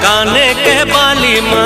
काने के बाली माँ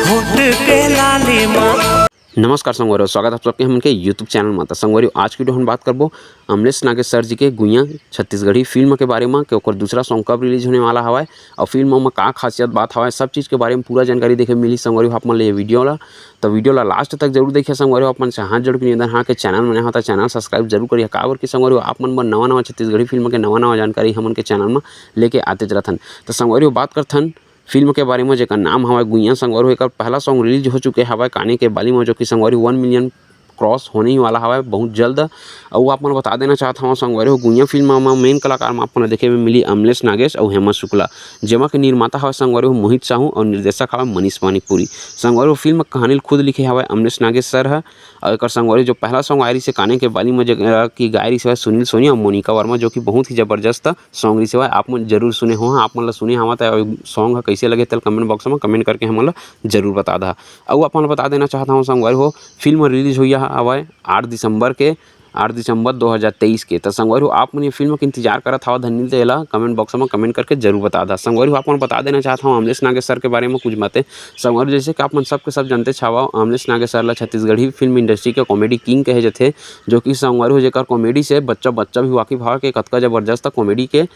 होठ के लाली माँ। नमस्कार संगवारी, स्वागत आप सबके हमके यूट्यूब चैनल में। संगवारी, आज की वीडियो हम बात करबो अमलेश नागेश सर जी के गुइया छत्तीसगढ़ी फिल्म के बारे में कि ओकर दूसरा सॉन्ग कब रिलीज होने वाला हवाए और फिल्म में का खासियत बात हवाए, सब चीज़ के बारे में पूरा जानकारी देखे मिली। संगवारी आप मन ले वीडियो ला तो वीडियो ला लास्ट तक जरूर देखिए। संगवारी अपन से हाथ जोड़ के निवेदन हाँ के चैनल में होता चैनल सब्सक्राइब जरूर करिए। काबर की संगवारी आप मन नवा नवा छत्तीसगढ़ी फिल्म के नवा जानकारी हमन के चैनल में लेके आते रहथन। तो संगवारी बात करथन फिल्म के बारे में जेकर नाम हवा गुइया। संगवारी एकर पहला सॉन्ग रिलीज हो चुके हवा काने के बाली में, जो कि संगवारी 1 मिलियन क्रॉस होने ही वाला हवा बहुत जल्द। और आप मन बता देना चाहता हूँ संगवारी गुइया फिल्म में मेन कलाकार में आपको देखे में मिली अमलेश नागेश और हेमंत शुक्ला, जेमा के निर्माता हवा संगवारी मोहित साहू और निर्देशक हवा मनीष पानीपुरी। संगवारी फिल्म कहानी खुद लिखे हवा अमलेश नागेश सर है। और एक संगवारी जो पहला सॉन्ग आई रही से काने के बाली में की गाय रही से सुनील सोनी और मोनिका वर्मा, जो कि बहुत ही जबरदस्त सॉन्ग रही से आप मन जरूर सुने हो। आप मन सुने हवा तो सॉन्ग कैसे लगे तल कमेंट बॉक्स में कमेंट करके हम जरूर बता दा। और आप बता देना चाहता हूँ संगवारी हो फिल्म रिलीज हुई हवा 8 दिसंबर 2023 के। तो संगवारी आप मन ये फिल्म के इंतजार करत हवा धन्य तेला कमेंट बॉक्स में कमेंट करके जरूर बता दा। संगवारी आप मन बता देना चाहता हूँ अमलेश नागेश सर के बारे में कुछ बातें। संगवारी जैसे कि आप मन सबके सब जानते छावा अमलेश नागेश सर ला छत्तीसगढ़ी फिल्म इंडस्ट्री के कॉमेडी किंग कहे जाते, जो कि संगवारी हो जेकर कॉमेडी से बच्चा भी वाकिफ हवा के कतका जबरदस्त कॉमेडी के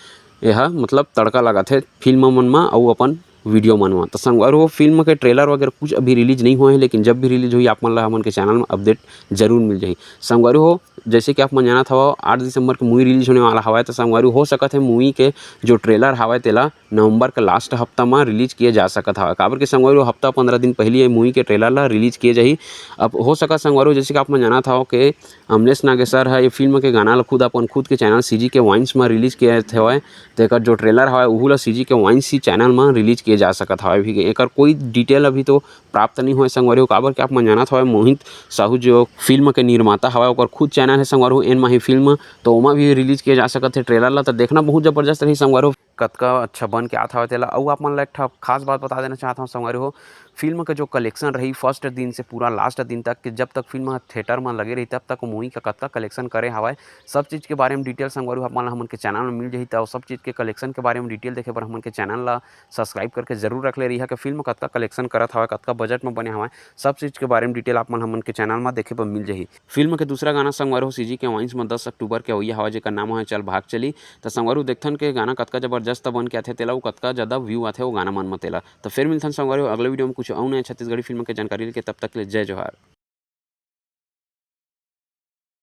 यह मतलब तड़का लगा थे फिल्म मन में और अपन वीडियो मनवा। तो संगवारी वो फिल्म के ट्रेलर वगैरह कुछ अभी रिलीज नहीं हुए हैं, लेकिन जब भी रिलीज हुई आप मन ला हमन के चैनल में अपडेट जरूर मिल जाही। संगवारी हो जैसे कि आप मन जाना था 8 दिसंबर को मूवी रिलीज होने वाला हवा, तो संगवारी हो सकत है मूवी के जो ट्रेलर हवा तेला नवंबर के लास्ट हफ्ता में रिलीज किए जा सकत हवा। काबर के संगवारी हफ्ता 15 दिन पहले ये मूवी के ट्रेलर ला रिलीज किए जाही। अब हो सकत संगवारी जैसे कि आप मन जाना था कि अमलेश नागेश सर है ये फिल्म के गाना ला खुद के चैनल सीजी के वाइन्स में रिलीज किए थे। तो जो ट्रेलर हवा वह ला सीजी के वाइन्स ही चैनल में रिलीज किए जा सकत हवा। भी एकर कोई डिटेल अभी तो प्राप्त नहीं हुए संगवारी। काबर के आप मन जाना था मोहित साहू जो फिल्म के निर्माता हवा ओकर खुद चैनल है संगवारी एन माही फिल्म, तो ओमा भी रिलीज किया जा सकत है ट्रेलर ला। तो देखना बहुत जबरदस्त रही संगवारी कतका अच्छा बन के आता तेला। और आप मन ला एक खास बात बता देना चाहता हूँ संगवारी हो फिल्म का जो कलेक्शन रही फर्स्ट दिन से पूरा लास्ट दिन तक कि जब तक फिल्म थिएटर में लगे रही तब तक मूवी का कतका कलेक्शन करे हवाए, सब चीज़ के बारे में डिटेल संगवारी आप मन हमन के चैनल में मिल जाही। तो सब चीज़ के कलेक्शन के बारे में डिटेल देखे पर हमन के चैनल ला सब्सक्राइब करके जरूर रख ले रही है कि फिल्म कतका कलेक्शन करत हवा कतका बजट में बने हवा, सब चीज़ के बारे में डिटेल आप मन हमन के चैनल में देखे पर मिल जाही। फिल्म के दूसरा गाना संगवारी हो सीजी के वाइन्स में 10 अक्टूबर के हुई हवा, जेकर नाम है चल भाग चली। तो संगवारी देखथन के गाना कतका जबरदस्त बन के आथे तेला कतका ज़्यादा व्यू आथे वो गाना मन में तेला। तो फिर मिलथन संगवारी अगले वीडियो में कुछ और नया छत्तीसगढ़ी फिल्म के जानकारी लेके, तब तक के लिए जय जोहार।